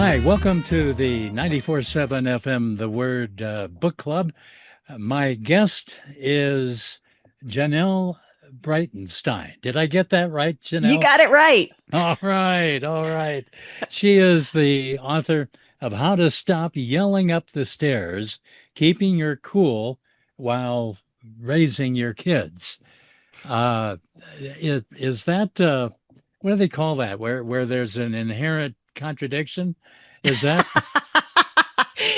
Hi, welcome to the 94.7 FM The Word Book Club. My guest is Janel Breitenstein. Did I get that right, You Janelle? got it right. All right, all right. She is the author of How to Stop Yelling Up the Stairs, Keeping Your Cool While Raising Your Kids. Uh, is that what do they call that? Where there's an inherent contradiction? Is that?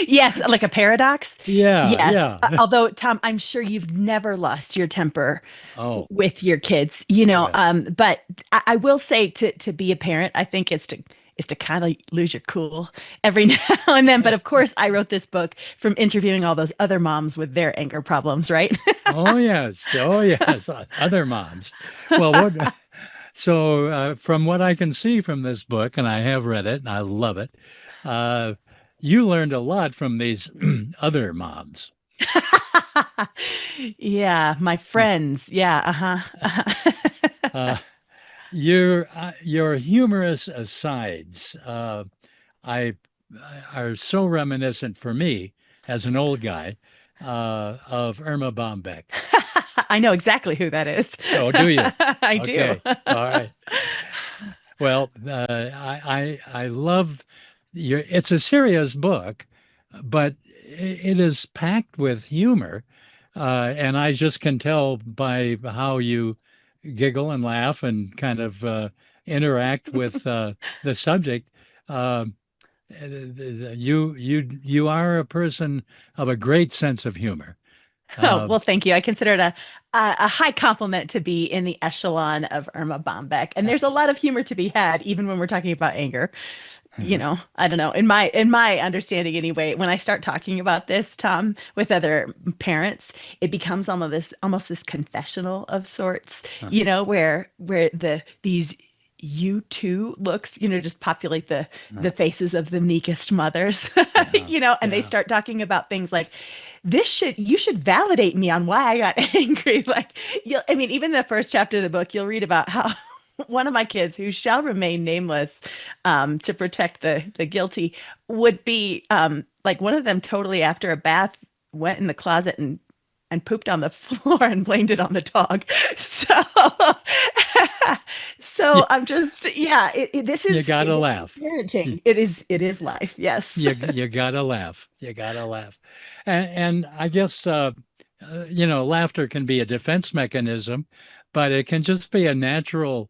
Yes, like a paradox. Yeah, Yes. yeah. Although, Tom, I'm sure you've never lost your temper Oh, with your kids, good. but I will say to be a parent, I think is to kind of lose your cool every now and then. But of course, I wrote this book from interviewing all those other moms with their anger problems, right? Oh, yes. Oh, yes. Other moms. Well, what? So, from what I can see from this book, and I have read it and I love it, uh, you learned a lot from these other moms. Yeah, my friends. Yeah, uh-huh. Uh, your humorous asides, I are so reminiscent for me as an old guy of Irma Bombeck. I know exactly who that is. Oh, do you? I do. Okay. All right. Well, I love your. It's a serious book, but it is packed with humor, and I just can tell by how you giggle and laugh and kind of interact with the subject. Uh, you are a person of a great sense of humor. Oh, Uh, well, thank you. I consider it a high compliment to be in the echelon of Irma Bombeck. And there's a lot of humor to be had, even when we're talking about anger. I don't know. In my understanding anyway, when I start talking about this, Tom, with other parents, it becomes almost this confessional of sorts, where these you too looks, just populate the faces of the meekest mothers, yeah, and they yeah. start talking about things like you should validate me on why I got angry. Like I mean, even the first chapter of the book, you'll read about how one of my kids, who shall remain nameless, to protect the guilty, would be like one of them totally after a bath went in the closet and pooped on the floor and blamed it on the dog. So You, so I'm just yeah, you gotta this is laugh. parenting. It is life. Yes. You gotta laugh. You gotta laugh. And I guess laughter can be a defense mechanism, but it can just be a natural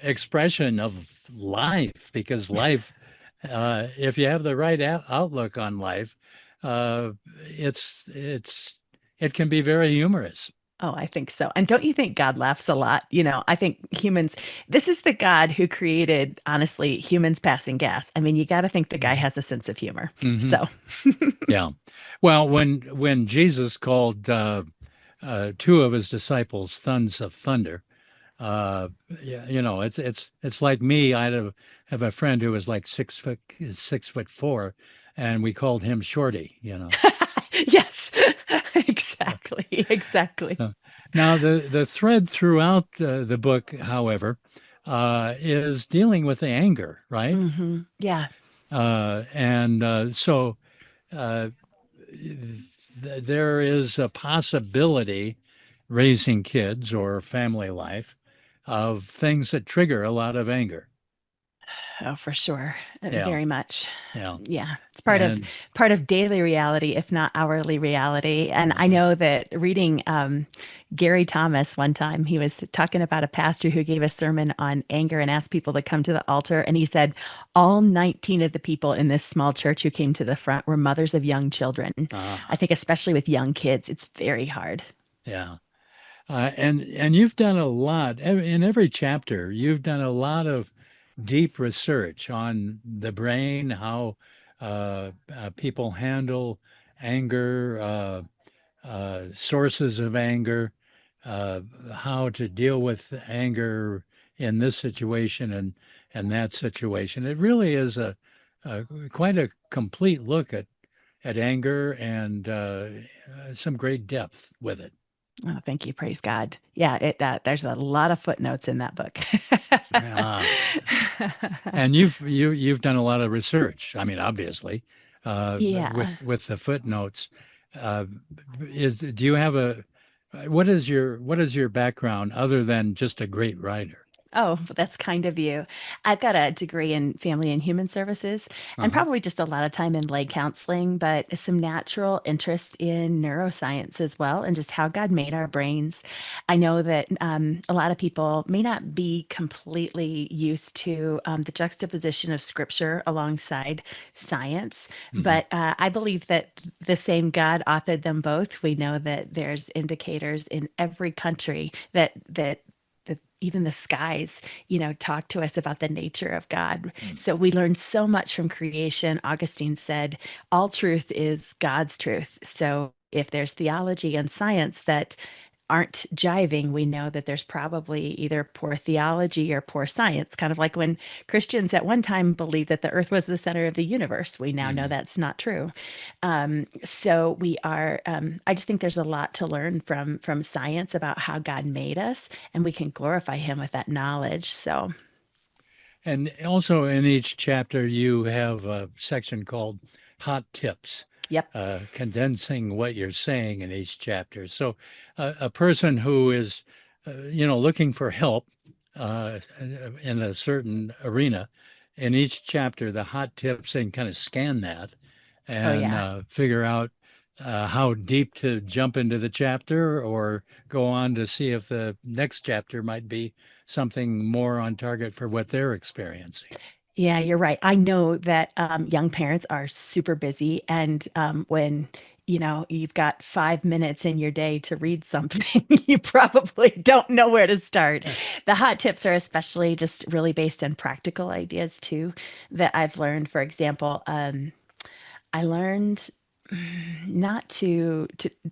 expression of life because life, if you have the right outlook on life, uh, it's it can be very humorous. Oh, I think so. And don't you think God laughs a lot? I think humans, this is the God who created, honestly, humans passing gas. I mean, you got to think the guy has a sense of humor. Hmm. So, Yeah. Well, when Jesus called two of his disciples sons of thunder, Uh, yeah, it's like me. I have a friend who was like 6'4", and we called him Shorty. yes, So, exactly. Exactly. so now the thread throughout the book, however, is dealing with the anger, right? Yeah. And so uh, there is a possibility raising kids or family life of things that trigger a lot of anger. Oh, for sure. Yeah, Very much. yeah. Yeah. It's And part of daily reality, if not hourly reality. And I uh, know that reading Gary Thomas one time, he was talking about a pastor who gave a sermon on anger and asked people to come to the altar. And he said all 19 of the people in this small church who came to the front were mothers of young children. I uh, think especially with young kids, it's very hard. yeah. And you've done a lot in every chapter. You've done a lot of deep research on the brain, how people handle anger, sources of anger, uh, how to deal with anger in this situation and that situation. It really is a quite a complete look at anger and some great depth with it. Oh, thank you. Praise God. Yeah, there's a lot of footnotes in that book. Ah, and you've done a lot of research. I mean, obviously, Yeah. with the footnotes. Uh, do you have a what is your background other than just a great writer? Oh, well, that's kind of you. I've got a degree in family and human services and Uh-huh. probably just a lot of time in lay counseling, but some natural interest in neuroscience as well and just how God made our brains. I know that a lot of people may not be completely used to the juxtaposition of scripture alongside science, Hmm. but I believe that the same God authored them both. We know that there's indicators in every country that even the skies, talk to us about the nature of God. So we learn so much from creation. Augustine said, all truth is God's truth. So if there's theology and science that aren't jiving, we know that there's probably either poor theology or poor science. Kind of like when Christians at one time believed that the earth was the center of the universe. We now know Hmm. that's not true. So we are, I just think there's a lot to learn from science about how God made us, and we can glorify him with that knowledge. So, And also in each chapter, you have a section called Hot Tips, yep. condensing what you're saying in each chapter. So a person who is, looking for help in a certain arena, in each chapter, the hot tips, they can kind of scan that Oh, and yeah. figure out how deep to jump into the chapter or go on to see if the next chapter might be something more on target for what they're experiencing. Yeah, you're right. I know that young parents are super busy, and when you've got 5 minutes in your day to read something, you probably don't know where to start. The hot tips are especially just really based on practical ideas too that I've learned. For example, I learned not to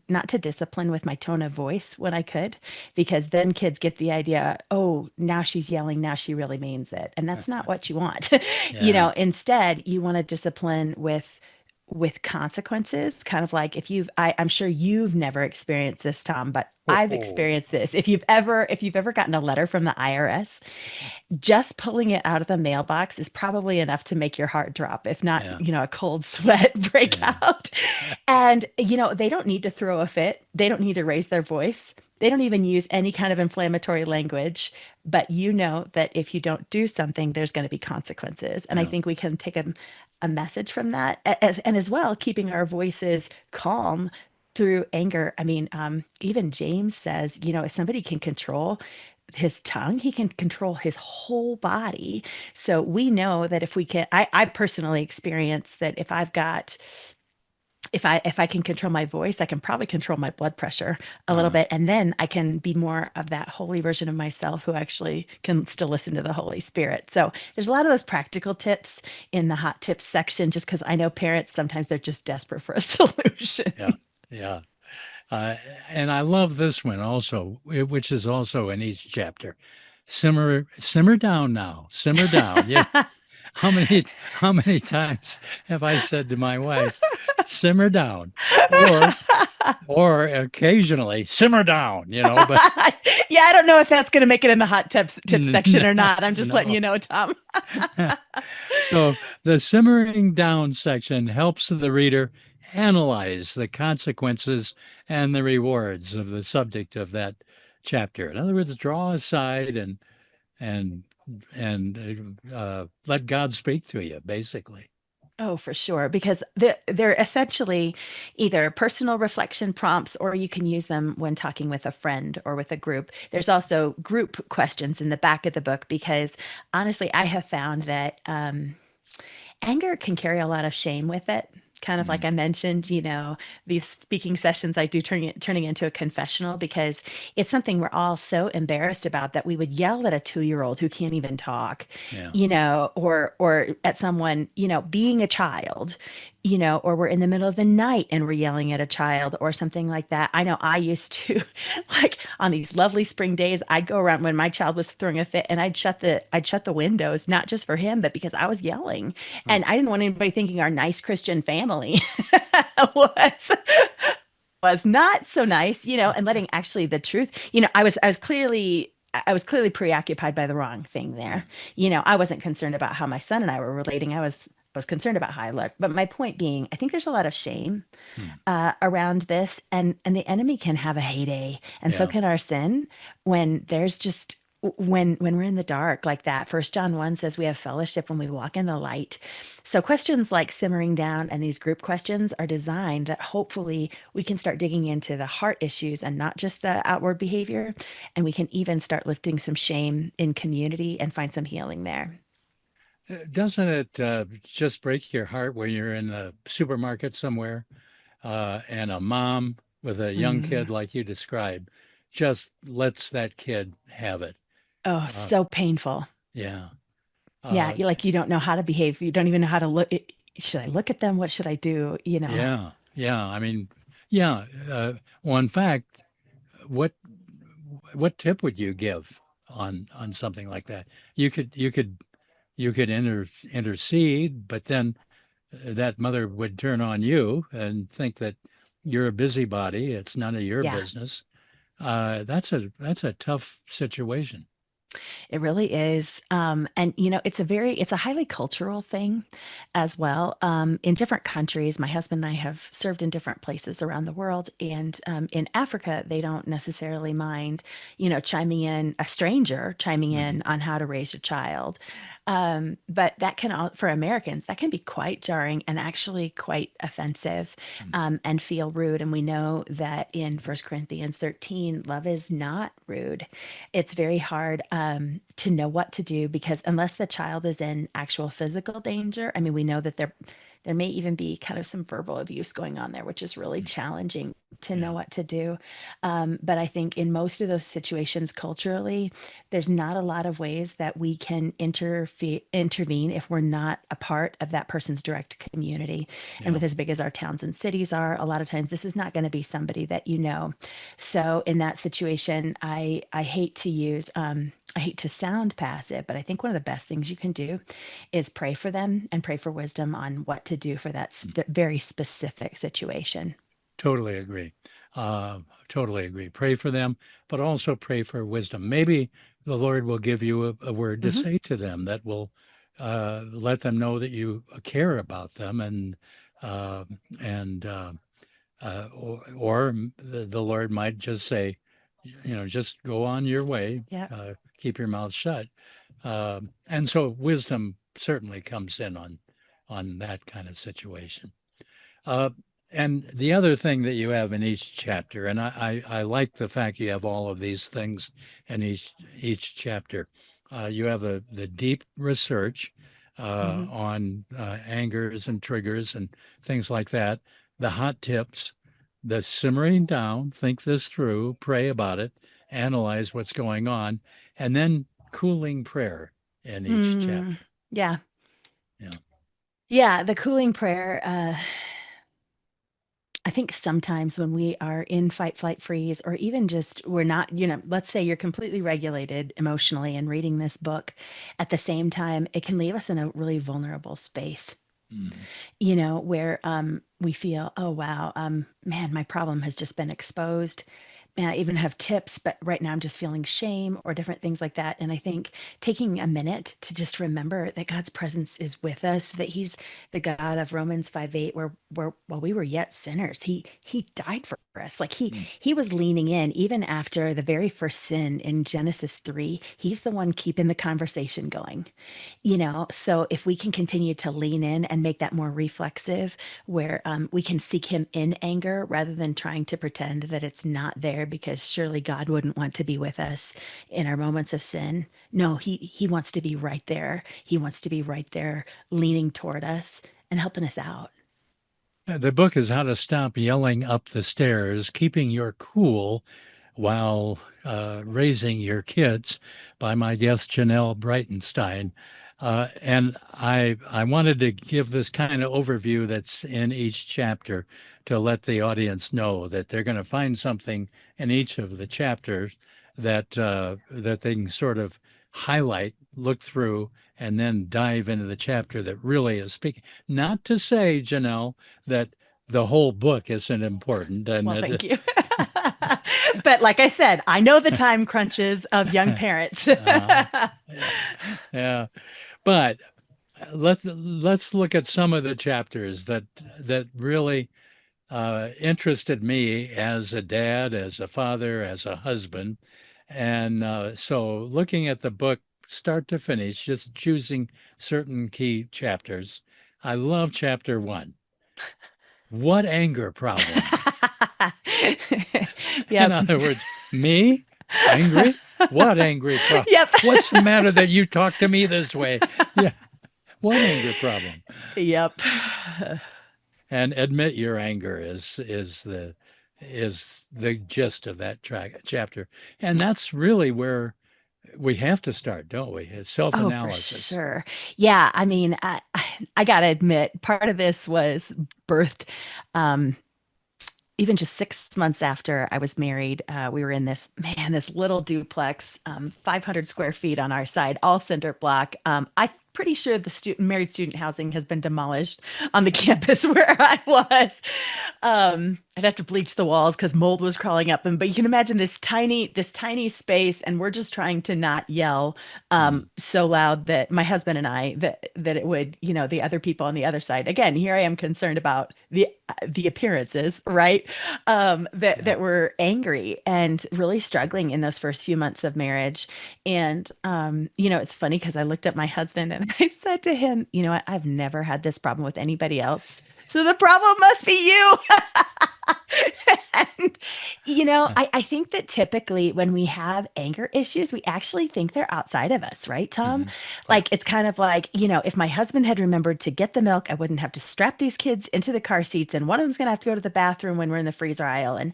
not to discipline with my tone of voice when I could, because then kids get the idea, oh, now she's yelling, now she really means it. And that's not what you want. Yeah. Instead, you want to discipline with consequences, kind of like I'm sure you've never experienced this, Tom, but I've Oh, experienced this. If you've ever gotten a letter from the IRS, just pulling it out of the mailbox is probably enough to make your heart drop, if not, yeah. a cold sweat break Yeah. out. And, they don't need to throw a fit. They don't need to raise their voice. They don't even use any kind of inflammatory language. But you know that if you don't do something, there's going to be consequences. And I Yeah. think we can take a message from that, and as well, keeping our voices calm through anger. I mean, even James says, if somebody can control his tongue, he can control his whole body. So we know that if we can, I personally experience that if I can control my voice, I can probably control my blood pressure a little Uh, bit. And then I can be more of that holy version of myself who actually can still listen to the Holy Spirit. So there's a lot of those practical tips in the hot tips section, just because I know parents sometimes they're just desperate for a solution. yeah. Yeah. Uh, and I love this one also, which is also in each chapter. Simmer down now. Simmer down. Yeah. How many times have I said to my wife, simmer down, or or occasionally simmer down, but Yeah, I don't know if that's going to make it in the hot tips section no, or not. I'm just letting no. you know, Tom. So the simmering down section helps the reader analyze the consequences and the rewards of the subject of that chapter. In other words, draw aside and let God speak to you, basically. Oh, for sure, because they're essentially either personal reflection prompts, or you can use them when talking with a friend or with a group. There's also group questions in the back of the book because honestly, I have found that anger can carry a lot of shame with it. Kind of like Mm, I mentioned, these speaking sessions I do turning into a confessional because it's something we're all so embarrassed about that we would yell at a 2-year-old who can't even talk, yeah. or at someone, being a child, or we're in the middle of the night and we're yelling at a child or something like that. I know I used to, like on these lovely spring days, I'd go around when my child was throwing a fit and I'd shut the windows, not just for him, but because I was yelling. Huh. And I didn't want anybody thinking our nice Christian family was. was not so nice, and letting actually the truth, I was clearly preoccupied by the wrong thing Yeah. there. I wasn't concerned about how my son and I were relating. I was concerned about how I looked. But my point being, I think there's a lot of shame Hmm. around this, and the enemy can have a heyday, and so Yeah. can our sin when there's just when we're in the dark like that. First John 1 says we have fellowship when we walk in the light. So questions like simmering down and these group questions are designed that hopefully we can start digging into the heart issues and not just the outward behavior, and we can even start lifting some shame in community and find some healing there. Doesn't it just break your heart when you're in the supermarket somewhere and a mom with a young Mm. kid like you described just lets that kid have it? Oh, Uh, so painful. yeah. Yeah, Uh, you don't know how to behave. You don't even know how to look. Should I look at them? What should I do? yeah. Yeah. I mean, yeah. Well, in fact, what what tip would you give on something like that? You could intercede, but then that mother would turn on you and think that you're a busybody. It's none of your Yeah. business. That's a tough situation. It really is. And it's a highly cultural thing as well. In different countries, my husband and I have served in different places around the world. And in Africa, they don't necessarily mind, chiming in, a stranger chiming Mhm. in on how to raise your child. But that can, for Americans, that can be quite jarring and actually quite offensive, Mm. and feel rude. And we know that in 1 Corinthians 13, love is not rude. It's very hard to know what to do because unless the child is in actual physical danger, I mean, we know that there may even be kind of some verbal abuse going on there, which is really Mm. challenging to know Yeah, what to do. But I think in most of those situations culturally, there's not a lot of ways that we can intervene if we're not a part of that person's direct community. And yeah, with as big as our towns and cities are, a lot of times this is not going to be somebody that you know. So in that situation, I hate to sound passive, but I think one of the best things you can do is pray for them and pray for wisdom on what to do for that mm. very specific situation. Totally agree. Uh, totally agree. Pray for them, but also pray for wisdom. Maybe the Lord will give you a word to Hmm. say to them that will let them know that you care about them, uh, or the Lord might just say, just go on your way, Yeah. keep your mouth shut. And so wisdom certainly comes in on that kind of situation. Uh, and the other thing that you have in each chapter, and I like the fact you have all of these things in each chapter. You have the deep research Hmm. on angers and triggers and things like that, the hot tips, the simmering down, think this through, pray about it, analyze what's going on, and then cooling prayer in each Mm, chapter. yeah. Yeah. Yeah. The cooling prayer. I think sometimes when we are in fight, flight, freeze, or even just we're not, let's say you're completely regulated emotionally and reading this book at the same time, it can leave us in a really vulnerable space, Mm. where we feel, oh, wow, man, my problem has just been exposed. Man, I even have tips, but right now I'm just feeling shame or different things like that. And I think taking a minute to just remember that God's presence is with us, that He's the God of Romans 5:8, where while we were yet sinners, He died for us. Like Mm. He was leaning in even after the very first sin in Genesis 3. He's the one keeping the conversation going. So if we can continue to lean in and make that more reflexive, where we can seek Him in anger rather than trying to pretend that it's not there, because surely God wouldn't want to be with us in our moments of sin. No, He wants to be right there. He wants to be right there, leaning toward us and helping us out. The book is How to Stop Yelling Up the Stairs, Keeping Your Cool While Raising Your Kids by my guest, Janel Breitenstein. And I wanted to give this kind of overview that's in each chapter to let the audience know that they're going to find something in each of the chapters that they can sort of highlight, look through, and then dive into the chapter that really is speaking. Not to say, Janelle, that the whole book isn't important, and Well, it, thank you. But like I said, I know the time crunches of young parents. yeah, yeah. But let's look at some of the chapters that really interested me as a dad, as a father, as a husband. And so looking at the book start to finish, just choosing certain key chapters. I love chapter one. What anger problem? In Yep. other words, me angry? What angry problem? Yep. What's the matter that you talk to me this way? Yeah, what anger problem? Yep. And admit your anger is the gist of that chapter, and that's really where we have to start, don't we? It's Oh, for self-analysis. sure. Yeah, I mean, I gotta admit, part of this was birthed um, even just 6 months after I was married. We were in this little duplex, 500 square feet on our side, all cinder block. I'm pretty sure the married student housing has been demolished on the campus where I was. I'd have to bleach the walls because mold was crawling up them. But you can imagine this tiny space, and we're just trying to not yell Mm, so loud that my husband and I that it would, the other people on the other side. Again, here I am concerned about the appearances, right? yeah. That were angry and really struggling in those first few months of marriage. And it's funny because I looked at my husband and I said to him, you know what, I've never had this problem with anybody else. So the problem must be you. And, I think that typically when we have anger issues, we actually think they're outside of us, right, Tom? Mhm. Yeah. Like, it's kind of like, if my husband had remembered to get the milk, I wouldn't have to strap these kids into the car seats, and one of them's going to have to go to the bathroom when we're in the freezer aisle, and,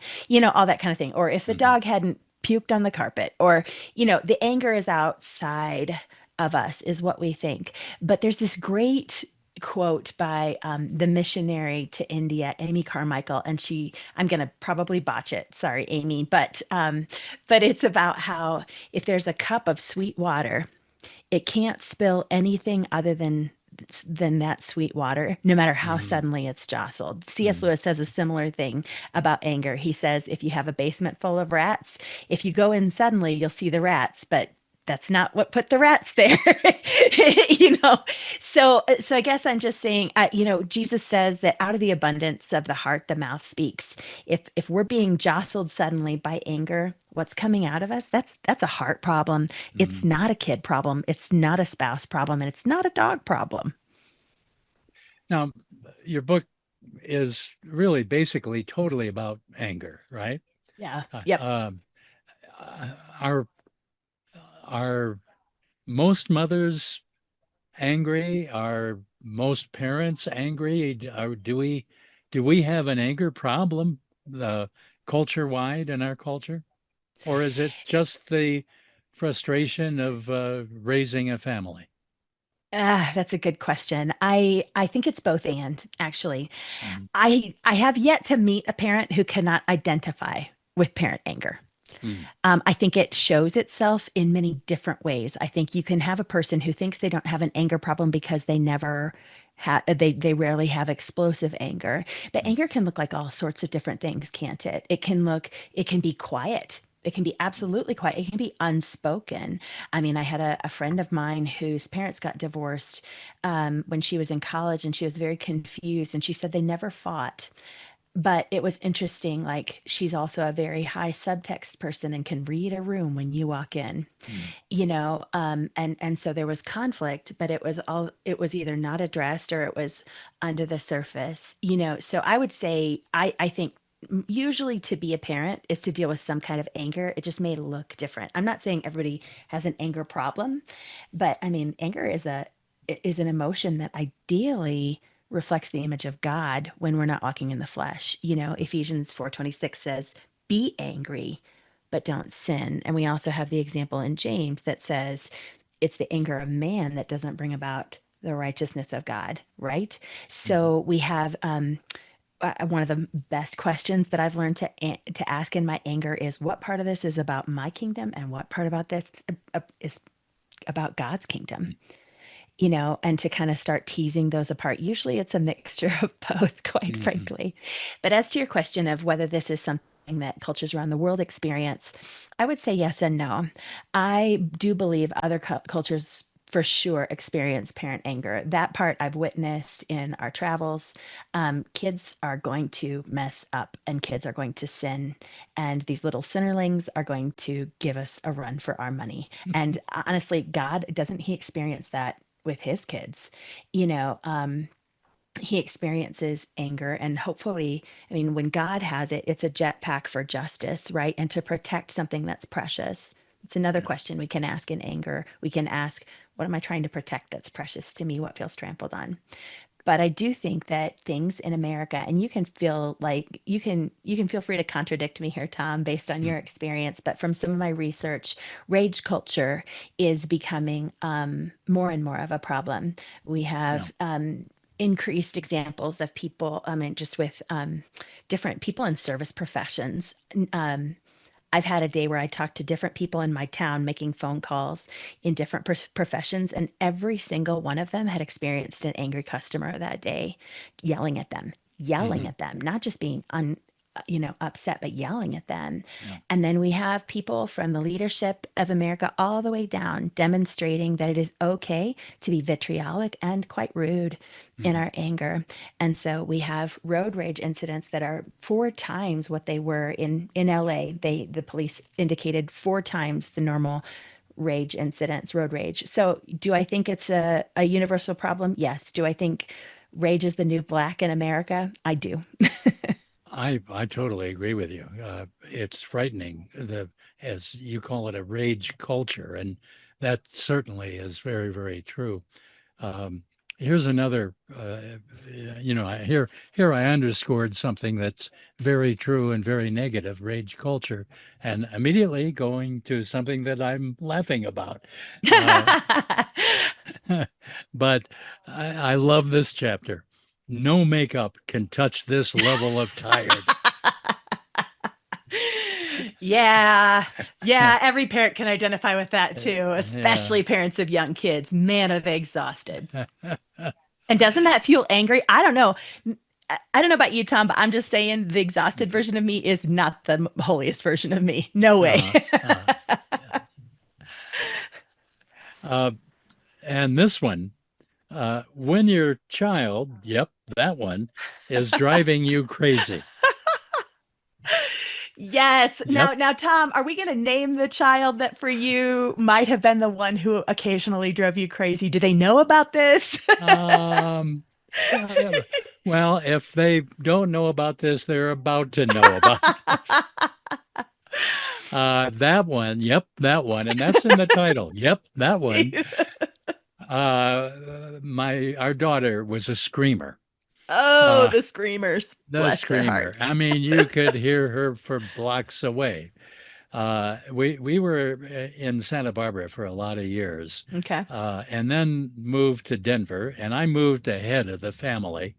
all that kind of thing. Or if the Mhm. dog hadn't puked on the carpet, or, the anger is outside of us, is what we think. But there's this great quote by the missionary to India, Amy Carmichael, and I'm going to probably botch it. Sorry, Amy, but it's about how if there's a cup of sweet water, it can't spill anything other than that sweet water, no matter how Mhm. suddenly it's jostled. C.S. Mhm. Lewis says a similar thing about anger. He says, if you have a basement full of rats, if you go in suddenly, you'll see the rats, but that's not what put the rats there. you know so I guess I'm just saying, Jesus says that out of the abundance of the heart the mouth speaks. If we're being jostled suddenly by anger, what's coming out of us, that's a heart problem. It's Mhm. not a kid problem, it's not a spouse problem, and it's not a dog problem. Now, your book is really basically totally about anger, right? Yeah. Uh, Yep. um, are are most mothers angry? Are most parents angry? Do we have an anger problem, culture wide in our culture, or is it just the frustration of raising a family? That's a good question. I think it's both and actually. Mm, I have yet to meet a parent who cannot identify with parent anger. mm, I think it shows itself in many different ways. I think you can have a person who thinks they don't have an anger problem because they rarely have explosive anger. But mm, anger can look like all sorts of different things, can't it? It can be quiet. It can be absolutely quiet. It can be unspoken. I mean, I had a friend of mine whose parents got divorced when she was in college, and she was very confused. And she said they never fought, but it was interesting. Like, she's also a very high subtext person and can read a room when you walk in, mm, and so there was conflict, but it was either not addressed or it was under the surface. So I would say, I think usually to be a parent is to deal with some kind of anger. It just may look different. I'm not saying everybody has an anger problem, but I mean, anger is an emotion that ideally reflects the image of God when we're not walking in the flesh. Ephesians 4:26 says, "Be angry, but don't sin." And we also have the example in James that says it's the anger of man that doesn't bring about the righteousness of God, right? mhm, So we have one of the best questions that I've learned to ask in my anger is, what part of this is about my kingdom and what part about this is about God's kingdom? and to kind of start teasing those apart. Usually it's a mixture of both, quite Hmm. frankly. But as to your question of whether this is something that cultures around the world experience, I would say yes and no. I do believe other cultures for sure experience parent anger. That part I've witnessed in our travels. Kids are going to mess up and kids are going to sin, and these little sinnerlings are going to give us a run for our money. And honestly, God, doesn't he experience that with his kids? You know, he experiences anger, and hopefully, I mean, when God has it, it's a jetpack for justice, right? And to protect something that's precious. It's another Yeah. question we can ask in anger. We can ask, what am I trying to protect that's precious to me? What feels trampled on? But I do think that things in America, and you can feel like you can feel free to contradict me here, Tom, based on your experience. But from some of my research, rage culture is becoming more and more of a problem. We Yeah. have increased examples of people, I mean, just with different people in service professions. Um, I've had a day where I talked to different people in my town, making phone calls in different professions, and every single one of them had experienced an angry customer that day, yelling at them, Hmm. not just being upset, but yelling at them. Yeah. And then we have people from the leadership of America all the way down demonstrating that it is okay to be vitriolic and quite rude in Hmm. our anger. And so we have road rage incidents that are four times what they were in LA. The police indicated four times the normal rage incidents, road rage. So do I think it's a universal problem? Yes. Do I think rage is the new black in America? I do. I totally agree with you. It's frightening, as you call it, a rage culture, and that certainly is very, very true. Um, Here's another, here I underscored something that's very true and very negative, rage culture, and immediately going to something that I'm laughing about. Uh, but I love this chapter. No makeup can touch this level of tired. Yeah. Yeah. Every parent can identify with that too, Yeah. especially parents of young kids. Man, are they exhausted. And doesn't that fuel angry? I don't know. I don't know about you, Tom, but I'm just saying the exhausted version of me is not the holiest version of me. No way. Uh, uh, yeah. Uh, and this one, when your child, yep, that one, is driving you crazy. Yes. Yep. Now, Tom, are we going to name the child that for you might have been the one who occasionally drove you crazy? Do they know about this? Um, uh, well, if they don't know about this, they're about to know about this. That one, yep, that one, and that's in the title. Yep, that one. My our daughter was a screamer. Oh, Uh, the screamers. the Bless their screamer. hearts. I mean, you could hear her for blocks away. We were in Santa Barbara for a lot of years, Okay. and then moved to Denver, and I moved ahead of the family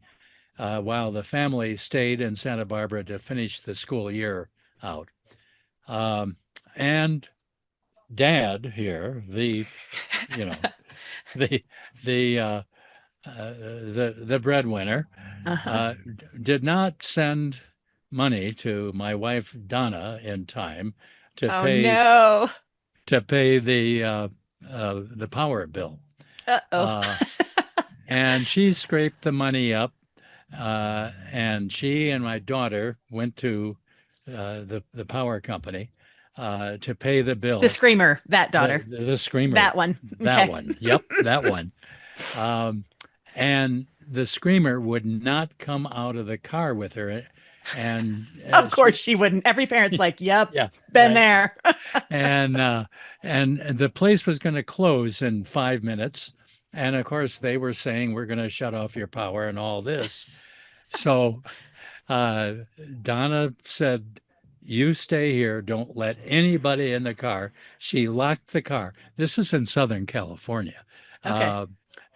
while the family stayed in Santa Barbara to finish the school year out. Um, and Dad here, you know, the the breadwinner, Uh-huh. did not send money to my wife Donna in time to Oh pay no. the power bill, Uh-oh. uh, and she scraped the money up, and she and my daughter went to the power company to pay the The bill. screamer, that daughter. The screamer, That one. that Okay. one. Yep, that one. Um, and the screamer would not come out of the car with her. And Of course she, she wouldn't. Every parent's like, "Yep, yeah, been right. there." And the place was going to close in 5 minutes. And of course, they were saying, we're going to shut off your power and all this. So uh, Donna said, "You stay here. Don't let anybody in the car." She locked the car. This is in Southern California, Okay. uh,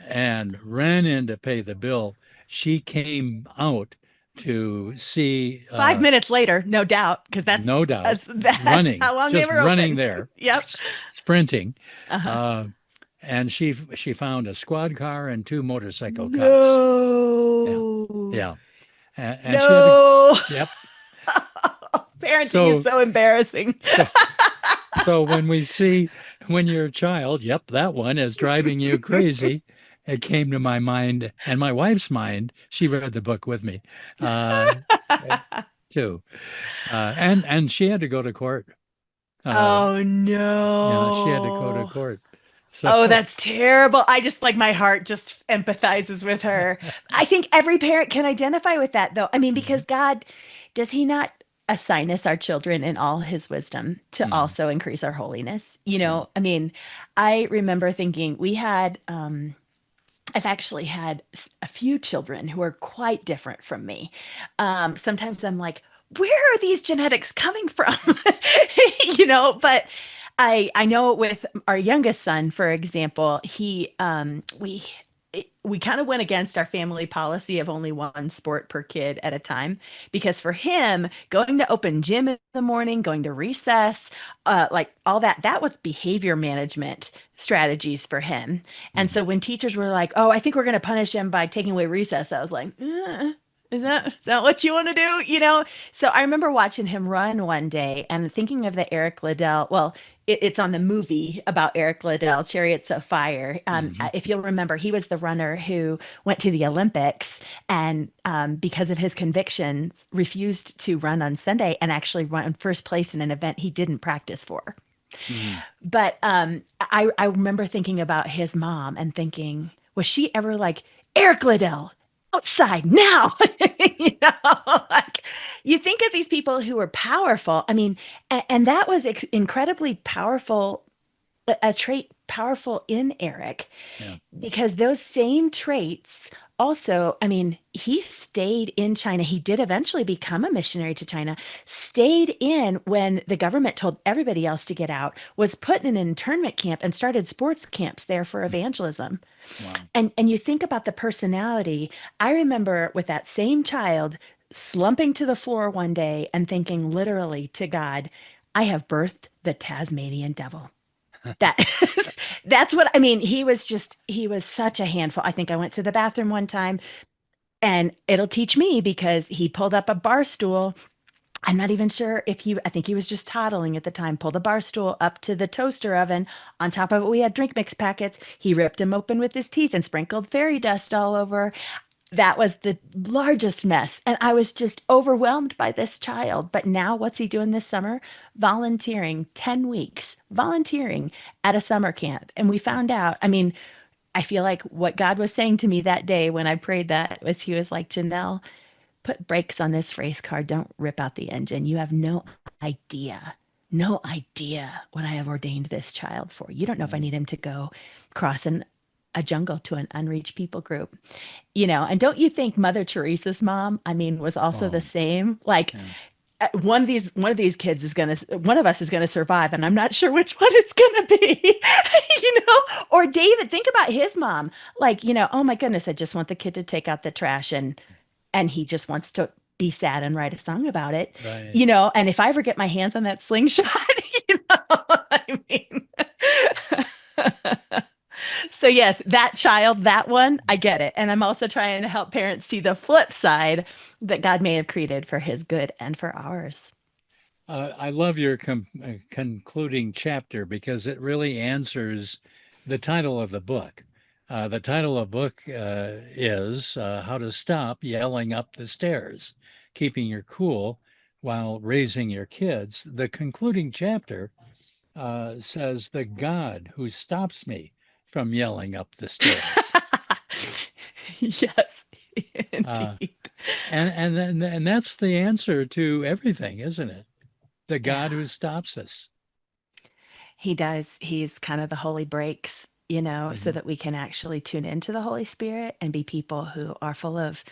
and ran in to pay the bill. She came out to see, 5 minutes later, no doubt, because that's no doubt, that's running, how long they just were running open. there, Yep. sprinting. Uh-huh. Uh, and she found a squad car and two motorcycle cups. Yeah, No. yeah, and she had to. No. Yep. Parenting is So so embarrassing. so so when your child, yep, that one is driving you crazy, it came to my mind and my wife's mind. She read the book with me, uh, eh, too, and she had to go to court. Uh, Oh yeah, she had to go to no. court. So, Oh, that's terrible. I just like my heart just empathizes with her. I think every parent can identify with that though. I mean, because mhm, God, does he not assign us our children in all his wisdom to mhm, also increase our holiness? yeah, I mean, I remember thinking we had I've actually had a few children who are quite different from me. Sometimes I'm like, where are these genetics coming from? But I know with our youngest son, for example, we kind of went against our family policy of only one sport per kid at a time because for him, going to open gym in the morning, going to recess, like all that was behavior management strategies for him. And mhm, so when teachers were like, "Oh, I think we're going to punish him by taking away recess," I was like, is that what you want to do? So I remember watching him run one day and thinking of the Eric Liddell. Well, it's on the movie about Eric Liddell, Chariots of Fire. mhm, If you'll remember, he was the runner who went to the Olympics and because of his convictions, refused to run on Sunday and actually run first place in an event he didn't practice for. mhm. But I remember thinking about his mom and thinking, was she ever like, Eric Liddell, outside now? Like you think of these people who are powerful. I mean, and that was incredibly powerful, a trait powerful in Eric Yeah. because those same traits also, I mean, he stayed in China. He did eventually become a missionary to China, stayed in when the government told everybody else to get out, was put in an internment camp and started sports camps there for evangelism. Wow. And you think about the personality. I remember with that same child slumping to the floor one day and thinking literally to God, I have birthed the Tasmanian devil. That that's what I mean. He was such a handful. I think I went to the bathroom one time and it'll teach me because he pulled up a bar stool. I'm not even sure if I think he was just toddling at the time, pulled a bar stool up to the toaster oven. On top of it, we had drink mix packets. He ripped them open with his teeth and sprinkled fairy dust all over. That was the largest mess. And I was just overwhelmed by this child. But now, what's he doing this summer? Volunteering 10 weeks, volunteering at a summer camp. And we found out, I mean, I feel like what God was saying to me that day when I prayed that was, He was like, Janelle, put brakes on this race car. Don't rip out the engine. You have idea, no idea what I have ordained this child for. You don't know if I Mhm. need him to go cross a jungle to an unreached people group. And don't you think Mother Teresa's mom, I mean, was also the Oh, same? Like yeah. one of these kids is gonna one of us is gonna survive, and I'm not sure which one it's gonna be. Or David, think about his mom. Like, oh my goodness, I just want the kid to take out the trash and he just wants to be sad and write a song about it. Right. And if I ever get my hands on that slingshot, I mean. So yes, that child, that one, I get it. And I'm also trying to help parents see the flip side that God may have created for his good and for ours. I love your concluding chapter because it really answers the title of the book. The title of the book is How to Stop Yelling Up the Stairs, Keeping Your Cool While Raising Your Kids. The concluding chapter says, The God who stops me from yelling up the stairs. Yes, Uh, indeed. and that's the answer to everything, isn't it? The God who Yeah, stops us. he does. He's kind of the holy breaks, so Mhm. that we can actually tune into the Holy Spirit and be people who are full of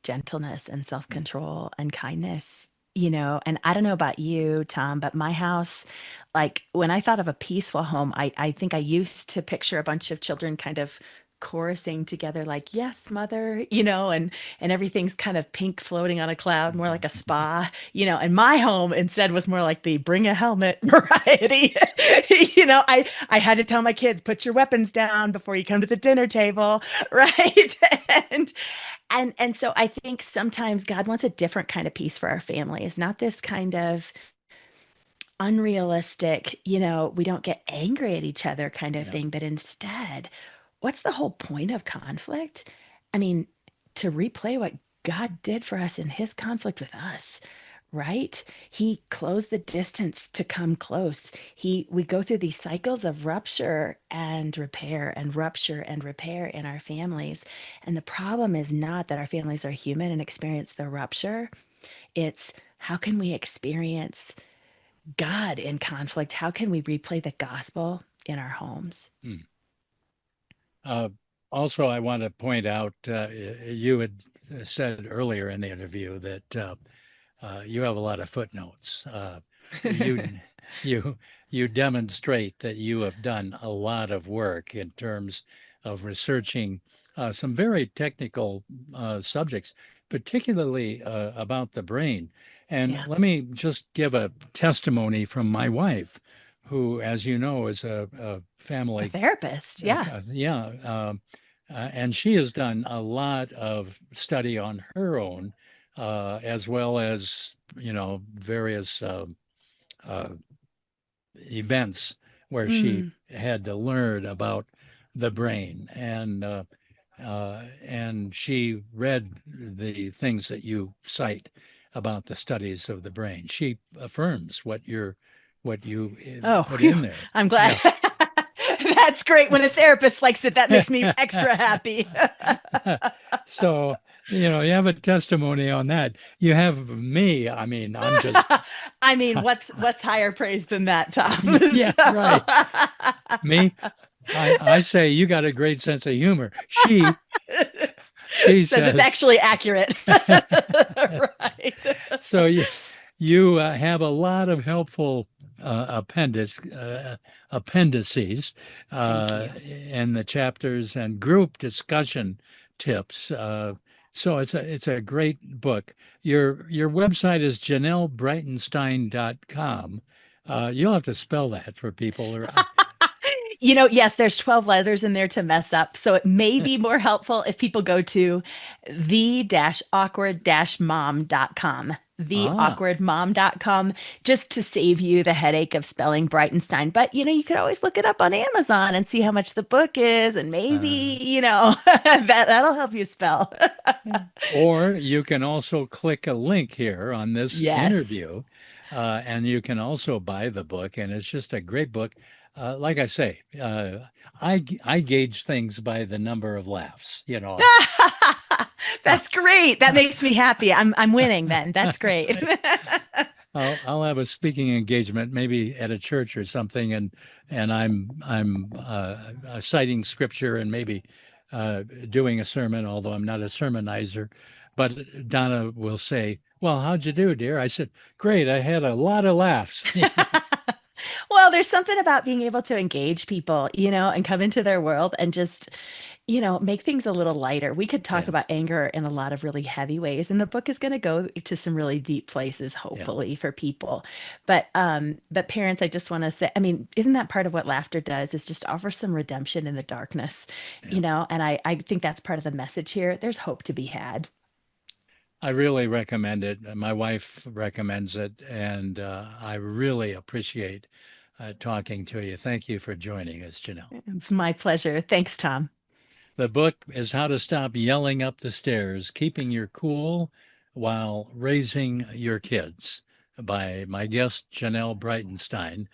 gentleness and Yeah. self-control and kindness. And I don't know about you, Tom, but my house, like when I thought of a peaceful home, I think I used to picture a bunch of children kind of chorusing together like, yes, mother, you know, and everything's kind of pink floating on a cloud, more like a spa, you know, and my home instead was more like the bring a helmet variety. You know, I had to tell my kids, put your weapons down before you come to the dinner table, right? And and so I think sometimes God wants a different kind of peace for our families, not this kind of unrealistic, you know, we don't get angry at each other kind of Yeah. thing, but instead, what's the whole point of conflict? I mean, to replay what God did for us in his conflict with us, right? He closed the distance to come close. We go through these cycles of rupture and repair and rupture and repair in our families. And the problem is not that our families are human and experience the rupture. It's how can we experience God in conflict? How can we replay the gospel in our homes? Hmm. Uh, Also, I want to point out you had said earlier in the interview that you have a lot of footnotes. You you you demonstrate that you have done a lot of work in terms of researching some very technical subjects, particularly about the brain. And Yeah. let me just give a testimony from my wife, who, as you know, is a A family, therapist. Yeah. yeah, and she has done a lot of study on her own, as well as various uh, events where she Mm. had to learn about the brain, and she read the things that you cite about the studies of the brain. She affirms what you Oh, put phew. in there. I'm glad. Yeah. That's great when a therapist likes it. That makes me extra happy. So, you have a testimony on that. You have me. I mean, I'm just, I mean, what's higher praise than that, Tom? yeah, right. Me, I say you got a great sense of humor. She Says it's says, actually accurate. Right. so you have a lot of helpful appendices Thank you. in the chapters and group discussion tips. So it's a great book. Your website is janelbreitenstein.com. You'll have to spell that for people. Or You know, yes, there's 12 letters in there to mess up. So it may be more helpful if people go to the-awkward-mom.com, ah, theawkwardmom.com, just to save you the headache of spelling Breitenstein. But, you know, you could always look it up on Amazon and see how much the book is. And maybe, uh, that'll help you spell. or you can also click a link here on this Yes. interview, and you can also buy the book. And it's just a great book. Like I say, I gauge things by the number of laughs. That's great. That makes me happy. I'm winning then. That's great. I'll have a speaking engagement, maybe at a church or something, and I'm citing scripture and maybe doing a sermon, although I'm not a sermonizer. But Donna will say, "Well, how'd you do, dear?" I said, "Great. I had a lot of laughs." Well, there's something about being able to engage people, you know, and come into their world and just, you know, make things a little lighter. We could talk Yeah, about anger in a lot of really heavy ways, and the book is going to go to some really deep places, yeah, hopefully, for people. But parents, I just want to say, I mean, isn't that part of what laughter does? Is just offer some redemption in the darkness, you yeah. know? And I think that's part of the message here. There's hope to be had. I really recommend it. My wife recommends it, and I really appreciate talking to you. Thank you for joining us, Janelle. It's my pleasure. Thanks, Tom. The book is How to Stop Yelling Up the Stairs, Keeping Your Cool While Raising Your Kids by my guest, Janelle Breitenstein.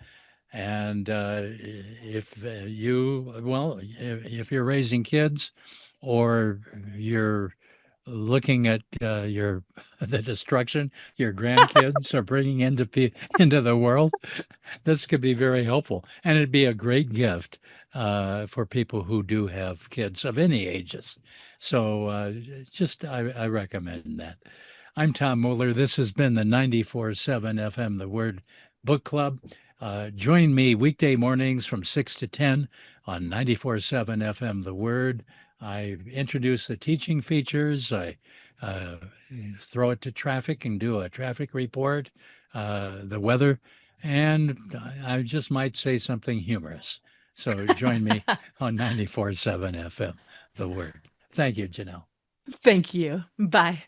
And if if you're raising kids or you're looking at your the destruction your grandkids are bringing into the world, this could be very helpful, and it'd be a great gift for people who do have kids of any ages. So just I recommend that. I'm Tom Moller. This has been the 94.7 FM The Word Book Club. Join me weekday mornings from 6 to 10 on 94.7 FM The Word. I introduce the teaching features. I uh, throw it to traffic and do a traffic report, the weather, and I just might say something humorous. So join me on 94.7 FM The Word. Thank you, Janelle. Thank you. Bye.